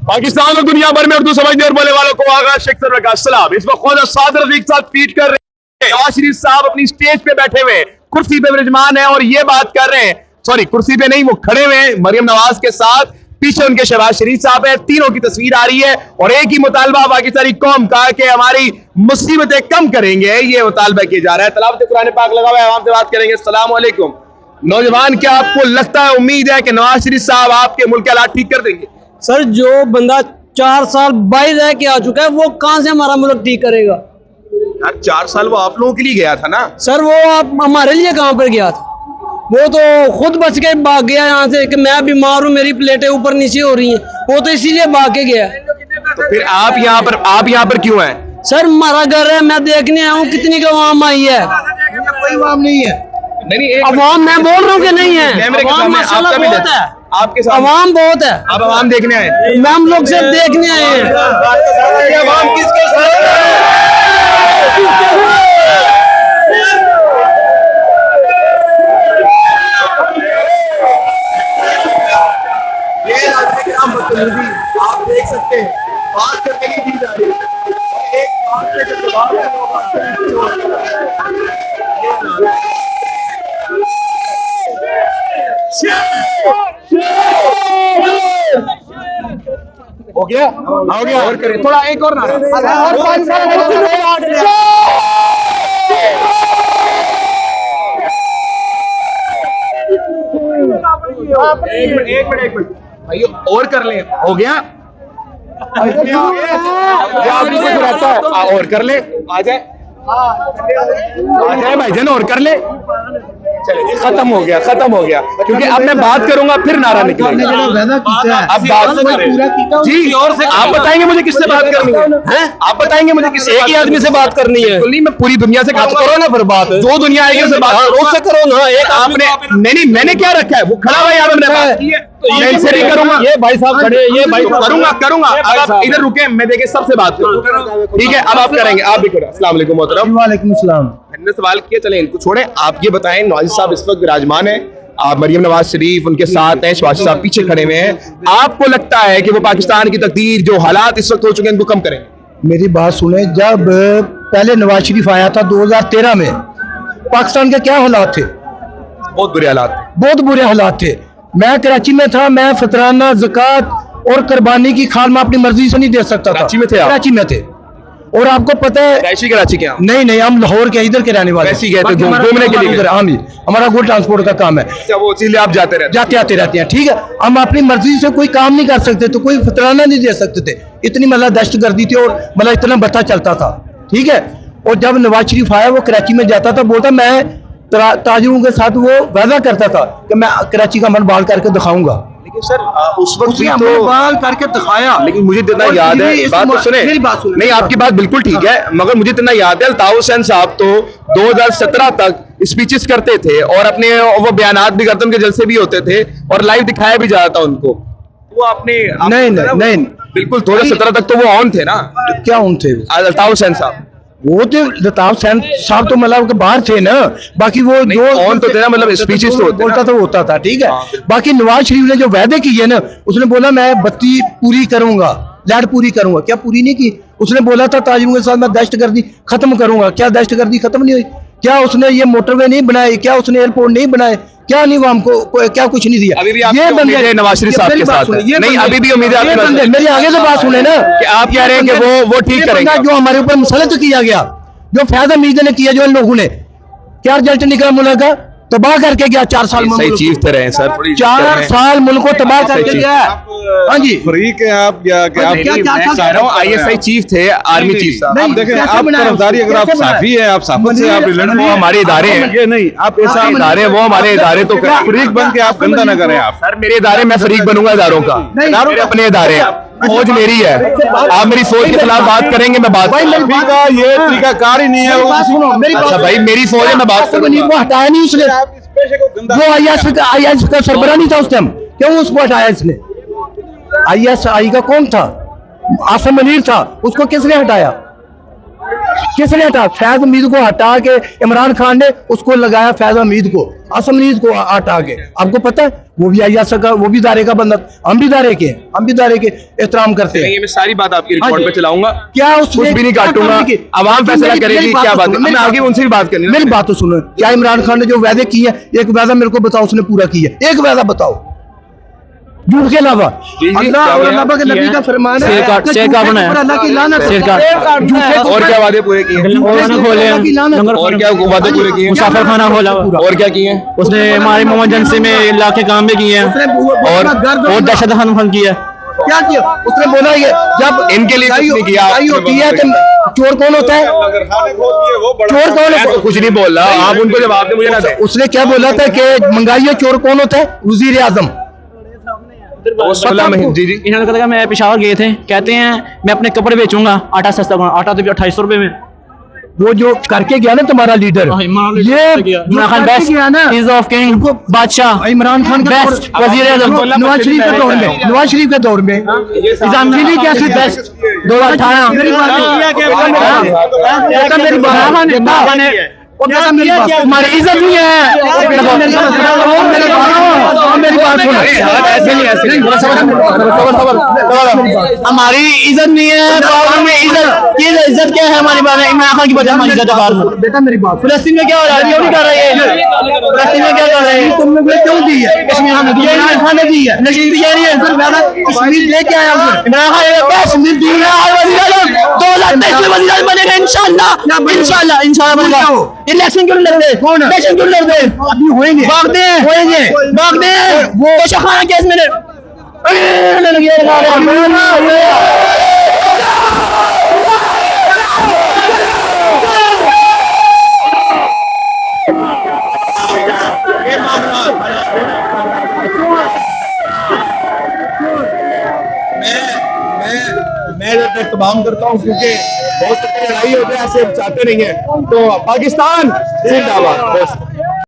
पाकिस्तान और दुनिया भर में उर्दू समझने और बोलने वालों को आगा शेख सर का सलाम। इस वक्त ख्वाजा सादर रफीक साहब ट्वीट कर रहे हैं। नवाज शरीफ साहब अपनी स्टेज पे बैठे हुए कुर्सी पे विराजमान है और ये बात कर रहे हैं, सॉरी कुर्सी पे नहीं, वो खड़े हुए हैं मरियम नवाज के साथ, पीछे उनके शहबाज शरीफ साहब है, तीनों की तस्वीर आ रही है और एक ही मुतालबा पाकिस्तानी कौम का कि हमारी मुसीबतें कम करेंगे, ये मुतालबा किया जा रहा है। तलावत कुरान पाक लगा हुआ है, आवाम से बात करेंगे। अस्सलाम वालेकुम नौजवान, क्या आपको लगता है, उम्मीद है कि नवाज शरीफ साहब आपके मुल्क के हालात ठीक कर देंगे? सर जो बंदा 4 साल बाहर रह के आ चुका है वो कहां से हमारा मुल्क ठीक करेगा? यार 4 साल वो आप लोगों के लिए गया था ना सर, वो आप हमारे लिए कहां पर गया था? वो तो खुद बच के भाग गया यहाँ से कि मैं बीमार हूँ, मेरी प्लेटें ऊपर नीचे हो रही हैं, वो तो इसीलिए भाग के गया। तो फिर आप यहाँ पर क्यों हैं? सर हमारा घर है, मैं देखने आया हूँ कितनी का आवाम आई है। कोई आवाम नहीं है। नहीं अवाम मैं बोल रहा हूँ कि नहीं है, अवाम माशाल्लाह बहुत है, आपके साथ अवाम बहुत है। आप अवाम देखने आए? मैं हम लोग सिर्फ देखने आए हैं। अवाम किसके साथ है? आप देख सकते हैं, बात करने की दी जा रही है, एक बात पे जब जवाब है वो बात हो गया, हो गया, और करें थोड़ा, एक और नारा, और 5 साल एक मिनट भाई, और कर लें, हो गया आपको कुछ रहता है, और कर ले, आ जाए भाईजान, और कर ले, चलिए खत्म हो गया, क्योंकि अब मैं बात करूंगा फिर नारा निकलेगा। अब बात जी, और से आप बताएंगे मुझे किससे बात करनी है? आप बताएंगे मुझे किससे? एक ही आदमी से बात करनी है। नहीं, मैं पूरी दुनिया से बात करो ना, फिर बात जो दुनिया आएगी उससे बात रोज से करो ना। एक आपने नहीं, मैंने क्या रखा है, वो खड़ा हुआ यार, हमने बात की है, मैं इनसे नहीं करूंगा। ये भाई साहब खड़े, ये भाई करूंगा। अब आप इधर रुके, मैं देखे सबसे बात करूँ, ठीक है? अब आप करेंगे, आप भी करो। अस्सलाम वालेकुम मोहतरम। वालेकुम सलाम। मैंने सवाल किया, चले इनको छोड़े, आप ये बताएं, नवाज साहब इस वक्त विराजमान है, आप मरियम नवाज शरीफ उनके साथ हैं, शहबाज साहब पीछे खड़े हुए हैं, आपको लगता है कि वो पाकिस्तान की तकदीर, जो हालात इस वक्त हो चुके हैं, इनको कम करेंगे? मेरी बात सुने, जब पहले नवाज शरीफ आया था 2013 में, पाकिस्तान के क्या हालात थे? बहुत बुरे हालात, बहुत बुरे हालात थे। मैं कराची में था, मैं फतराना, ज़कात और कुर्बानी की खाल मैं अपनी मर्जी से नहीं दे सकता था। कराची में थे आप? कराची में थे। और आपको पता है, कराची के? नहीं, हम लाहौर के, इधर के रहने वाले। ऐसे गए थे घूमने के लिए? हाँ जी, हमारा गोल ट्रांसपोर्ट का काम है। अच्छा, वो इसीलिए आप जाते आते रहते हैं, ठीक है? हम अपनी मर्जी से कोई काम नहीं कर सकते, तो कोई फतराना नहीं दे सकते थे, इतनी मतलब दहशतगर्दी थी और मतलब इतना बता चलता था, ठीक है? और जब नवाज शरीफ आया, वो कराची में जाता था, बोलता मैं ताजिरों के साथ वो वादा करता था कि मैं कराची का मन बाल करके दिखाऊंगा। लेकिन सर उस वक्त भी तो बाल करके दिखाया। लेकिन मुझे इतना याद है, बात तो सुने, नहीं आपकी बात बिल्कुल ठीक है, मगर मुझे इतना याद है, अल्ताफ हुसैन साहब तो 2017 तक स्पीचेस करते थे और अपने वो बयानात भी करते, उनके जलसे भी होते थे और लाइव दिखाया भी जाता था उनको। वो आपने नहीं बिल्कुल 2017 तक तो वो ऑन थे ना? क्या ऑन थे? अल्ताफ हुसैन साहब, वो तो अल्ताफ हुसैन साहब तो मतलब बाहर थे ना, बाकी वो जो ऑन तो थे ना, मतलब स्पीचेस तो बोलता था, होता था, ठीक है? बाकी नवाज शरीफ ने जो वादे किए ना, उसने बोला मैं बत्ती पूरी करूंगा, लाइट पूरी करूंगा, क्या पूरी नहीं की? उसने बोला था ताजिरों के साथ मैं दहशतगर्दी खत्म करूंगा, क्या दहशतगर्दी खत्म नहीं हुई? क्या उसने ये मोटरवे नहीं बनाए? क्या उसने एयरपोर्ट नहीं बनाए? क्या नहीं वाम को क्या कुछ नहीं दिया? अभी भी ये बंदे नवाज शरीफ साहब के साथ नहीं, अभी भी उम्मीद है आपकी? मेरी आगे से बात सुने ना, कि आप कह रहे हैं कि वो ठीक करेंगे। जो हमारे ऊपर मुसलत किया गया, जो फैज़ हमीद ने किया, जो इन लोगों ने, क्या रिजल्ट निकला मुल्क का? तबाह करके गया 4 साल में। सही चीफ थे रहे सर, 4 साल मुल्क को तबाह करके गया। हाँ जी, फरीक है आप क्या ISI चीफ थे, आर्मी चीफ साहब। आप देखें, आप तरफदारी, अगर आप साफी हैं, आप साफत से आप रिलेटेड, वो हमारे इदारे हैं, ये नहीं आप ऐसा इदारे, वो हमारे इदारे तो फरीक बन के आप गंदा न करें। आप सर मेरे इदारे, मैं फरीक बनूंगा इदारों का, मेरे अपने इदारे, फौज मेरी है, आप मेरी फौज के खिलाफ बात करेंगे, मैं बात का ये तरीका कार ही नहीं है। अच्छा भाई, मेरी फौज है, मैं बात करूंगा। वो हटाया नहीं उसने, वो ISI का सरबरा नहीं था उस टाइम, क्यों उसको हटाया इसने? ISI का कौन था? आसिम मुनीर था, उसको किसने हटाया? किसने हटा? फैज हमीद को हटा के इमरान खान ने उसको लगाया, फैज हमीद को, असम हमीद को हटा के। आपको पता है वो भी IAS का, वो भी दायरे का बंदा, हम भी दायरे के, हम भी दायरे के एहतराम करते हैं। ये मैं सारी बात आपकी हाँ रिकॉर्ड जी। पे चलाऊंगा, क्या उसने कुछ भी नहीं काटूंगा, आवाम फैसला करेगी क्या बात है। मैं आगे उनसे भी बात करनी है। मेरी बात तो सुनो, क्या इमरान खान ने जो वादे किए हैं, एक वादा मेरे को बताओ उसने पूरा किया? एक वादा बताओ झूठ के अलावा। जी, अल्लाह क्या और बोला? अल्लाह के नबी का फरमान है, शेर का बना है। अल्लाह की लानत है। झूठे को और क्या वादे पूरे किए? अल्लाह की लानत है। और क्या वादे पूरे किए? मुसाफिर खाना खोला, और क्या किए? उसने हमारे मोहम्मद एजेंसी में ला के काम भी किए हैं और दहशत फंड किया। क्या किया उसने? बोला ये जब इनके लिए कुछ नहीं किया। लड़ाई होती है तो चोर कौन होता है? चोर कौन मैं होता तो कुछ नहीं बोल रहा, आप उनको जवाब दें, मुझे ना दें। उसने क्या बोला था कि मंगाइए, चोर कौन होता है? वजीर आजम। जी जी इन्होंने कहा मैं पेशावर गए थे, कहते हैं मैं अपने कपड़े बेचूंगा, आटा सस्ता बना, आटा तो 2800 रुपए में। वो जो करके गया ना तुम्हारा लीडर, ये इमरान खान बेस्ट चीज ऑफ किंग, बादशाह, इमरान खान का बेस्ट वजीर आजम, नवाज शरीफ के दौर में, नवाज शरीफ के दौर में इजामी कैसे बेस्ट 2018 मेरी बात हमारी इज्जत नहीं है। मेरी बात हमारी इज्जत नहीं है, पावर में इज्जत क्या है हमारी बात? इमरान खान की वजह हमारी इज्जत है। बेटा मेरी बात, फिलिस्तीन में क्या हो रहा है? क्यों नहीं कर रहे हैं? फिलिस्तीन में क्या कर रहे हैं? तुम लोग ने क्यों दी है? कश्मीर इमरान खान ने दी है, नशीब दी है। कश्मीर लेके आया इमरान खान ने कश्मीर दी है। 2023 में वज़ीर आज़म बनेगा इंशाल्लाह, इंशाल्लाह, इंशाल्लाह बनेगा। इलेक्शन क्यों लड़ रहे? कौन? इलेक्शन क्यों लड़ रहे? अभी होएंगे, भागते हैं, भागते हैं। वो शखाना केस में मैं तमाम करता हूँ क्योंकि बहुत लड़ाई होते हैं, ऐसे चाहते नहीं है। तो पाकिस्तान जिंदाबाद। बस